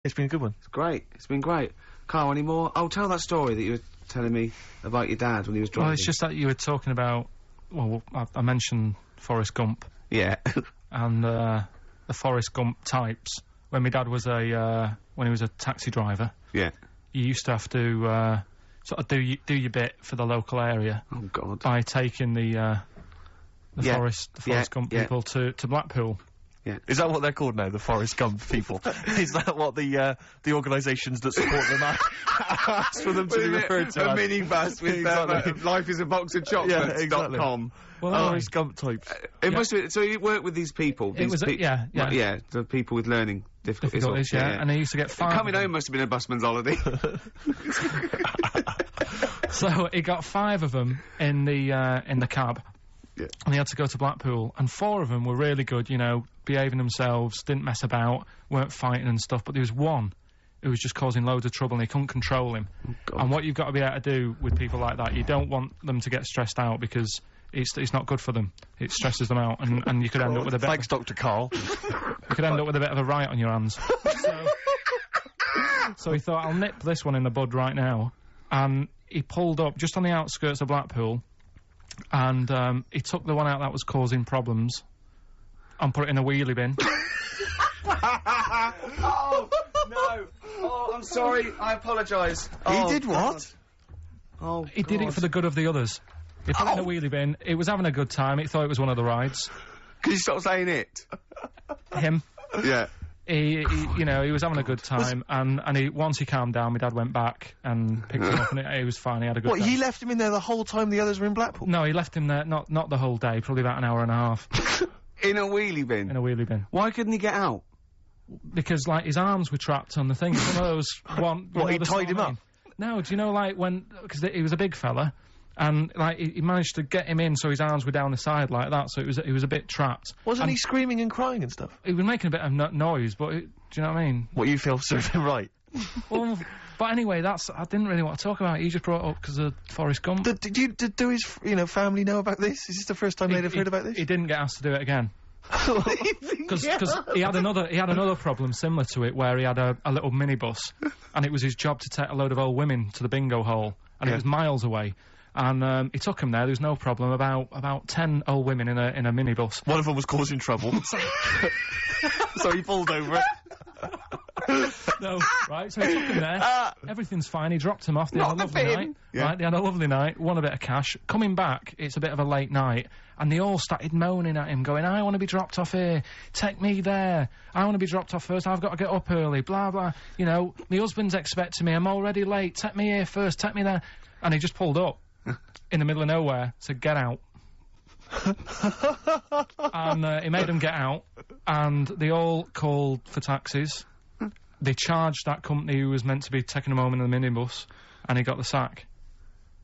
It's been a good one. It's great. It's been great. Karl, any more? Oh, tell that story that you were telling me about your dad when he was driving. Well, it's just that you were talking about... Well, I mentioned Forrest Gump. Yeah. And, the Forrest Gump types. When my dad was when he was a taxi driver... Yeah. You used to have to, sort of do your bit for the local area. Oh, God. By taking the Forrest Gump people to Blackpool. Yeah. Is that what they're called now, the Forrest Gump people? Is that what the organisations that support them ask for them to be referred to? A minibus with Life is a Box of Chocolates. .com. Well, Forrest Gump types. It must be, so you work with these people? It was, yeah, the people with learning difficulties. Yeah, and they used to get 5 Coming home must have been a busman's holiday. So he got 5 of them in the cab. Yeah. And he had to go to Blackpool, and 4 of them were really good, you know, behaving themselves, didn't mess about, weren't fighting and stuff, but there was one who was just causing loads of trouble and they couldn't control him. Oh, and what you've got to be able to do with people like that, you don't want them to get stressed out because it's not good for them. It stresses them out, and you could end up with a bit... Thanks, Dr. Karl. You could end up with a bit of a riot on your hands. So he thought, I'll nip this one in the bud right now, and he pulled up just on the outskirts of Blackpool, and he took the one out that was causing problems and put it in a wheelie bin. Oh, no. Oh, I'm sorry. I apologise. He did what? Oh, He did it for the good of the others. He put it in a wheelie bin. It was having a good time. He thought it was one of the rides. Can you stop saying it? Him. Yeah. He you know, he was having a good time, and once he calmed down, my dad went back and picked him up, and he was fine. He had a good time. What, he left him in there the whole time the others were in Blackpool? No, he left him there, not the whole day, probably about an hour and a half. In a wheelie bin? In a wheelie bin. Why couldn't he get out? Because, like, his arms were trapped on the thing. It's one of those... What, he tied him up? No, do you know, like, when... Because he was a big fella, and, like, he managed to get him in so his arms were down the side like that, so he was a bit trapped. Wasn't he screaming and crying and stuff? He was making a bit of noise, but... do you know what I mean? What, you feel served him right? Well, but anyway, I didn't really want to talk about it. He just brought it up because of Forrest Gump. Do his, family know about this? Is this the first time they'd have heard about this? He didn't get asked to do it again. Because he had another problem similar to it where he had a little minibus, and it was his job to take a load of old women to the bingo hole, and it was miles away. And he took him there. There was no problem. About 10 old women in a minibus. One of them was causing trouble, so he pulled over it. No, right, so he took him there, everything's fine, he dropped him off, they had a lovely night, right, they had a lovely night, won a bit of cash, coming back, it's a bit of a late night, and they all started moaning at him, going, I want to be dropped off here, take me there, I want to be dropped off first, I've got to get up early, blah blah, you know, my husband's expecting me, I'm already late, take me here first, take me there, and he just pulled up, in the middle of nowhere, said, get out. And he made them get out, and they all called for taxis. They charged that company who was meant to be taking him home in the minibus, and he got the sack.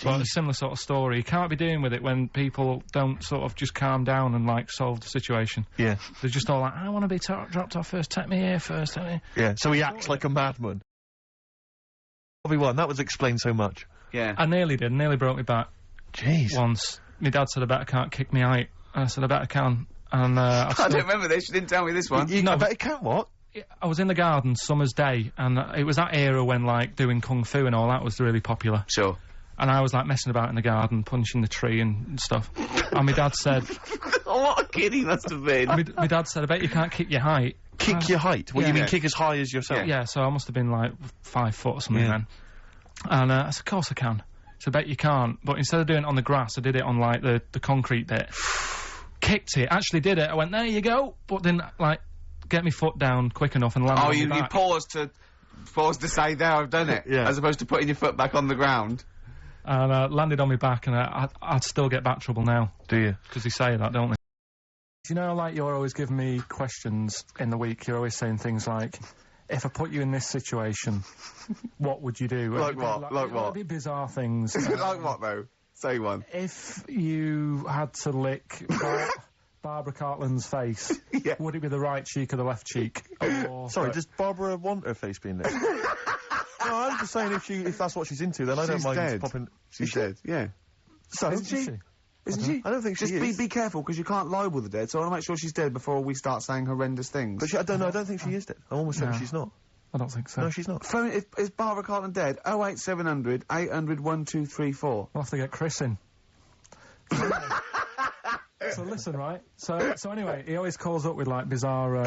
But a similar sort of story. You can't be dealing with it when people don't sort of just calm down and, like, solve the situation. Yeah. They're just all like, I want to be dropped off first, take me here first, take me... Yeah, so he acts like a madman. Probably one, that was explained so much. Yeah. I nearly broke my back. Jeez. Once. My dad said I better can't kick me out. And I said I better can. And, I don't remember this, you didn't tell me this one. No, I bet he can't, what? I was in the garden, summer's day, and it was that era when, like, doing kung fu and all that was really popular. Sure. And I was, like, messing about in the garden, punching the tree and stuff. And my dad said... Oh, what a kid he must have been. My dad said, I bet you can't kick your height. Kick your height? What, you mean kick as high as yourself? Yeah, so I must have been, like, 5 foot or something then. And I said, of course I can. So I bet you can't. But instead of doing it on the grass, I did it on, like, the concrete bit. Kicked it, actually did it. I went, there you go. But then, like... get my foot down quick enough and land on my back. You paused to say, there, I've done it, as opposed to putting your foot back on the ground. And landed on my back, and I'd still get back trouble now. Do you? Because they say that, don't they? Do you know, like, you're always giving me questions in the week, you're always saying things like, if I put you in this situation, what would you do? Like what? Like what? It'd be bizarre things. Like what, though? Say one. If you had to lick... Barbara Cartland's face, would it be the right cheek or the left cheek? Sorry, does Barbara want her face being licked? No, I'm just saying if that's what she's into, then I don't mind popping... She's dead, yeah. So, Isn't she? Isn't she? I don't think she is. Just be careful, because you can't libel the dead, so I want to make sure she's dead before we start saying horrendous things. But I don't think she is dead. I'm almost certain she's not. I don't think so. No, she's not. Phone, is Barbara Carlton dead? 08700 800 1234. We'll have to get Chris in. So listen, right? So anyway, he always calls up with, like, bizarre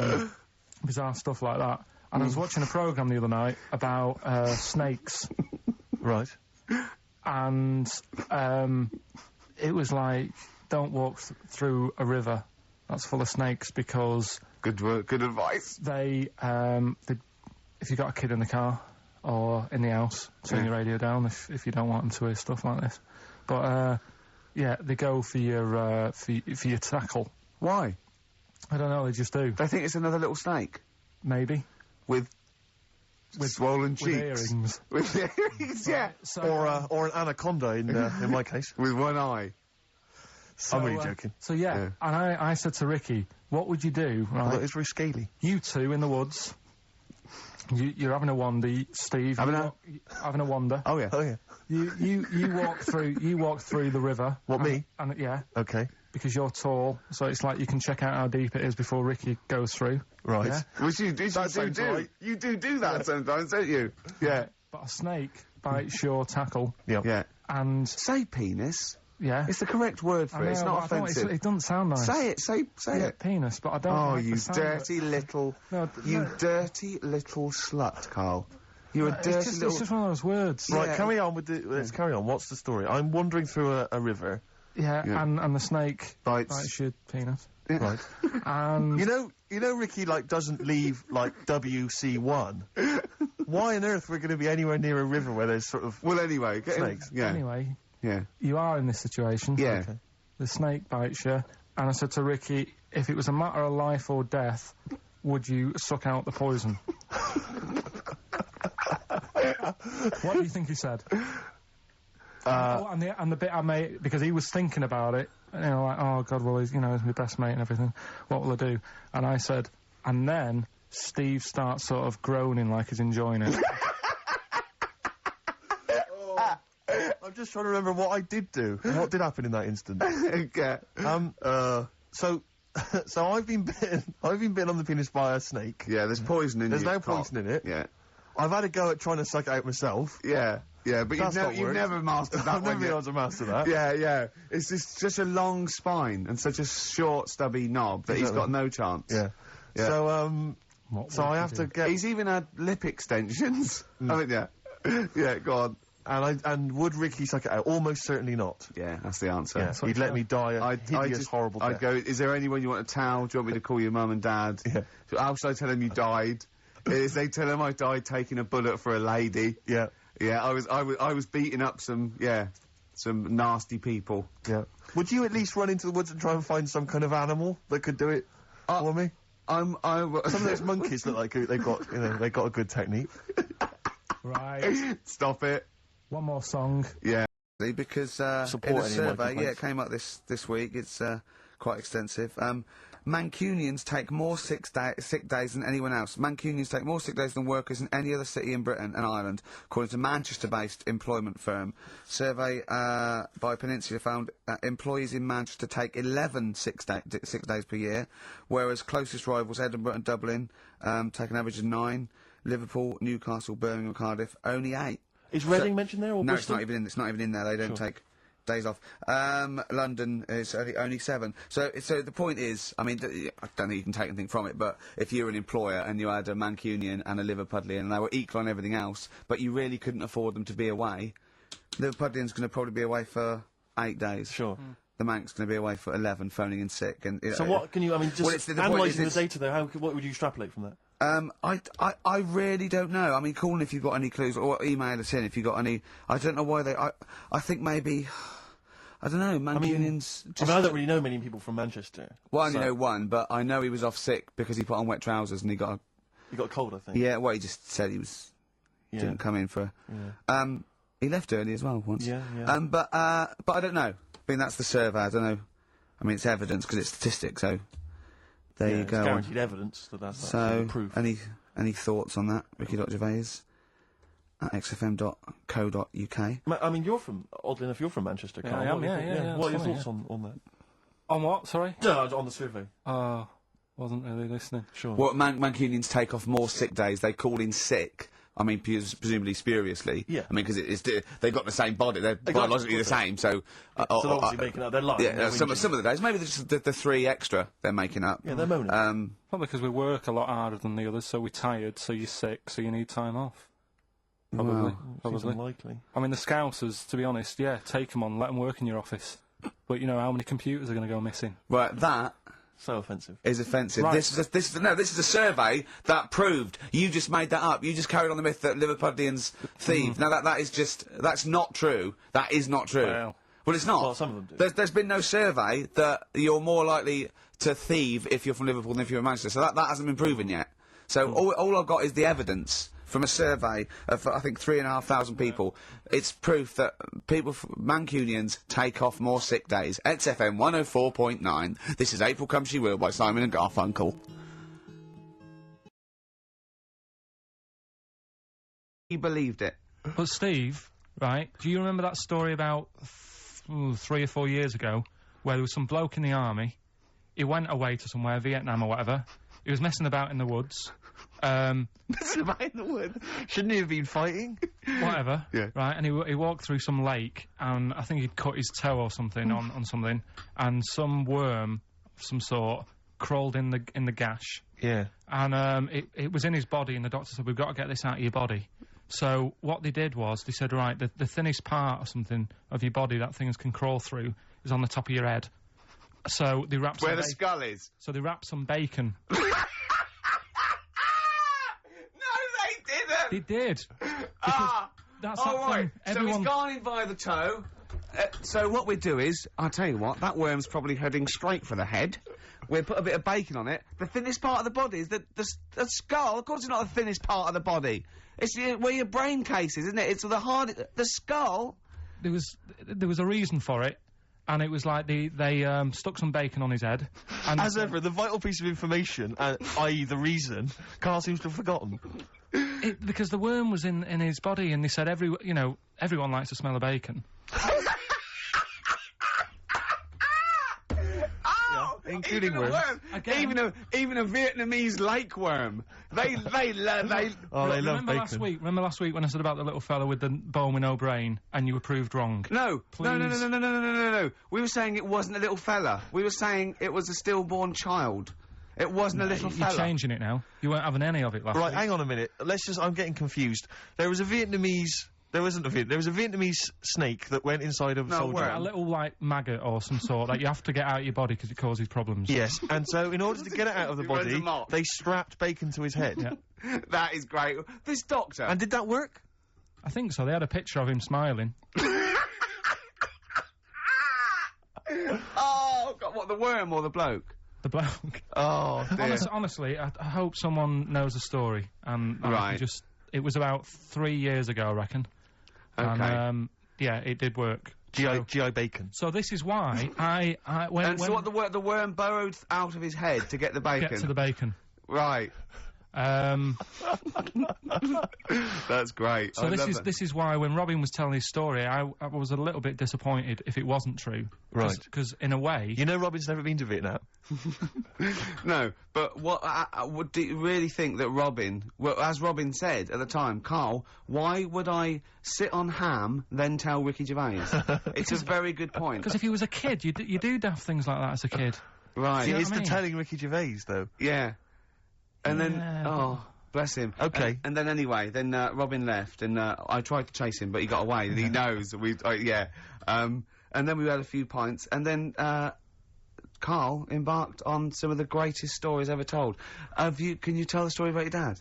stuff like that. And I was watching a programme the other night about snakes. Right. And it was like, don't walk through a river that's full of snakes because... Good work, good advice. They if you got a kid in the car or in the house, turn your radio down if you don't want them to hear stuff like this. But, yeah, they go for your tackle. Why? I don't know, they just do. They think it's another little snake. Maybe. With swollen cheeks. Earrings. With earrings, yeah. So, Or an anaconda in my case. With one eye. I'm really joking. So yeah, and I said to Ricky, what would you do, right? Well, it's very scaly. You two in the woods, you're having a wander, Steve. Having a wander. Oh, yeah. Oh, yeah. You walk through the river. What, me? And yeah. Okay. Because you're tall, so it's like you can check out how deep it is before Ricky goes through. Right. Yeah? Which you do do. You do that sometimes, don't you? Yeah. But a snake bites your tackle. Yep. Yeah. And... Say penis. Yeah. It's the correct word for it. It's not offensive. It doesn't sound nice. Say it. Say it. Penis, but I don't Oh, like you the sound dirty of it. little... you dirty little slut, Carl. You're a dirty little... It's just one of those words. Right, Yeah. carry on with the... Let's carry on. What's the story? I'm wandering through a river. Yeah, Yeah. and the snake Bites. your penis. Right. And... You know Ricky, like, doesn't leave, like, WC1. Why on earth we're going to be anywhere near a river where there's sort of... Well, anyway... Snakes. Yeah. Anyway, Yeah. you are in this situation. Yeah. Okay. The snake bites you, and I said to Ricky, if it was a matter of life or death, would you suck out the poison? What do you think he said? And the bit I made, because he was thinking about it, you know, like, oh God, well, he's my best mate and everything, what will I do? And I said, and then Steve starts sort of groaning like he's enjoying it. I'm just trying to remember what I did do. What did happen in that instant? Okay. So I've been bitten on the penis by a snake. Yeah, there's poison in There's your no cock. poison in it. Yeah. I've had a go at trying to suck it out myself. Yeah. Yeah, but That's not you've worked. never mastered that I've never one been yet. able to master that. Yeah, yeah. It's just such a long spine and such a short, stubby knob that he's Exactly. got no chance. Yeah. Yeah. So, What so would I you have to do? get... He's even had lip extensions. Haven't you? Yeah, go on. And would Ricky suck it out? Almost certainly not. Yeah, that's the answer. Yeah, he'd let me die a hideous, horrible I'd death. go, is there anyone you want a towel? Do you want me to call your mum and dad? Yeah. So how should I tell them you died? Is they tell them I died taking a bullet for a lady? Yeah. Yeah, I was beating up some nasty people. Yeah. Would you at least run into the woods and try and find some kind of animal that could do it for me? Some Some of those monkeys look like they've got a good technique. Right. Stop it. One more song. Yeah. Because in a Support any of my survey, complaints. it came up this week. It's quite extensive. Mancunians take more sick days than anyone else. Mancunians take more sick days than workers in any other city in Britain and Ireland, according to Manchester-based employment firm. Survey by Peninsula found employees in Manchester take 11 sick days per year, whereas closest rivals Edinburgh and Dublin take an average of 9. Liverpool, Newcastle, Birmingham, Cardiff only 8. Is Reading mentioned there or No, Bristol? it's not even in there. They don't take days off. London is only 7. So the point is, I mean, I don't think you can take anything from it, but if you're an employer and you had a Mancunian and a Liverpudlian and they were equal on everything else, but you really couldn't afford them to be away, Liverpudlian's going to probably be away for 8 days. Sure. The Manc's going to be away for 11, phoning in sick. And So what can you? I mean, just Well, the point analysing is the data there. What would you extrapolate from that? I really don't know. I mean, call in if you've got any clues, or email us in if you've got any. I don't know why they. I think maybe. I don't know. Mancunians. I mean, I don't really know many people from Manchester. Well, I only know one, but I know he was off sick because he put on wet trousers and he got. You got a cold, I think. Yeah, well, he just said he was. Yeah. Didn't come in for. Yeah. He left early as well once. Yeah, yeah. But I don't know. I mean, that's the survey. I don't know. I mean, it's evidence because it's statistics. So there Yeah, you it's go. guaranteed evidence that that's So, proof. any thoughts on that? Ricky.Gervais at xfm.co.uk. I mean, oddly enough, you're from Manchester, Karl. I am, What are your yeah, thoughts- yeah, What are your funny, thoughts on that? On what? Sorry? No, on the survey. Wasn't really listening. Sure. What Mancunians take off more sick days. They call in sick. I mean, presumably spuriously. Yeah. I mean, because they've got the same body. They're biologically the same. So. So they're obviously making up. They're lying. Yeah. Some of the days, maybe just the 3 extra they're making up. Yeah, they're moaning. Probably because we work a lot harder than the others, so we're tired, so you're sick, so you need time off. Probably. Seems unlikely. I mean, the Scousers, to be honest, yeah, take them on, let them work in your office. But you know how many computers are going to go missing? Right, that So offensive. is offensive. Right. This is a survey that proved. You just made that up. You just carried on the myth that Liverpudlians thieve. Now that's not true. That is not true. Well, it's not. Well, some of them do. There's been no survey that you're more likely to thieve if you're from Liverpool than if you're in Manchester. So that hasn't been proven yet. So all I've got is the evidence from a survey of, I think, 3,500 people. It's proof that Mancunians take off more sick days. XFM 104.9. This is April Come She Will by Simon and Garfunkel. He believed it. But Steve, right, do you remember that story about 3 or 4 years ago where there was some bloke in the army, he went away to somewhere, Vietnam or whatever, he was messing about in the woods, Messing about in the wood. Shouldn't he have been fighting? whatever, Yeah. right, and he walked through some lake, and I think he'd cut his toe or something on something, and some worm of some sort crawled in the gash, Yeah. and it was in his body, and the doctor said, we've got to get this out of your body. So what they did was, they said, right, the thinnest part or something of your body that things can crawl through is on the top of your head. So they wrapped Where the skull is. So they wrapped some bacon. No, they didn't! They did. Ah! That's Oh, that right. thing. So Everyone... he's gone in by the toe. So what we do is, I'll tell you what, that worm's probably heading straight for the head. We'll put a bit of bacon on it. The thinnest part of the body is the skull. Of course it's not the thinnest part of the body. It's where your brain case is, isn't it? It's the skull. There was a reason for it, and it was like they stuck some bacon on his head. And As ever, the vital piece of information, i.e. the reason, Karl seems to have forgotten. because the worm was in his body, and they said everyone likes to smell of bacon. Including even a worms. Again. Even a Vietnamese lake worm. They Oh, they love Remember bacon. Remember last week when I said about the little fella with the bone with no brain, and you were proved wrong? No. Please. No. We were saying it wasn't a little fella. We were saying it was a stillborn child. It wasn't a little You're fella. changing it now. You weren't having any of it last Right, week. hang on a minute. I'm getting confused. There was a Vietnamese snake that went inside of a soldier. worm. A little, like, maggot or some sort that you have to get out of your body because it causes problems. Yes, and so in order to get it out of the He runs body, amok. they strapped bacon to his head. Yeah. That is great. This doctor. And did that work? I think so. They had a picture of him smiling. Oh, God, what, the worm or the bloke? The bloke. Oh, dear. Honestly, I hope someone knows the story. Right. It was about 3 years ago, I reckon. Okay. And, yeah, it did work. GI bacon. So this is why when And so what, the worm burrowed out of his head to get the bacon? get to the bacon. Right. That's great. So I love that. this is why when Robin was telling his story, I was a little bit disappointed if it wasn't true. Right. Because in a way, You know Robin's never been to Vietnam. No, but do you really think that Robin, well, as Robin said at the time, Karl, why would I sit on ham, then tell Ricky Gervais? It's a very good point. because if he was a kid, you do daft things like that as a kid. Right. He know is what I the mean? telling Ricky Gervais, though. Yeah. And then, Yeah, oh, bless him. Okay. And then anyway, Robin left, and I tried to chase him, but he got away, and he knows that yeah. And then we had a few pints, and then, Karl embarked on some of the greatest stories ever told. Can you tell the story about your dad?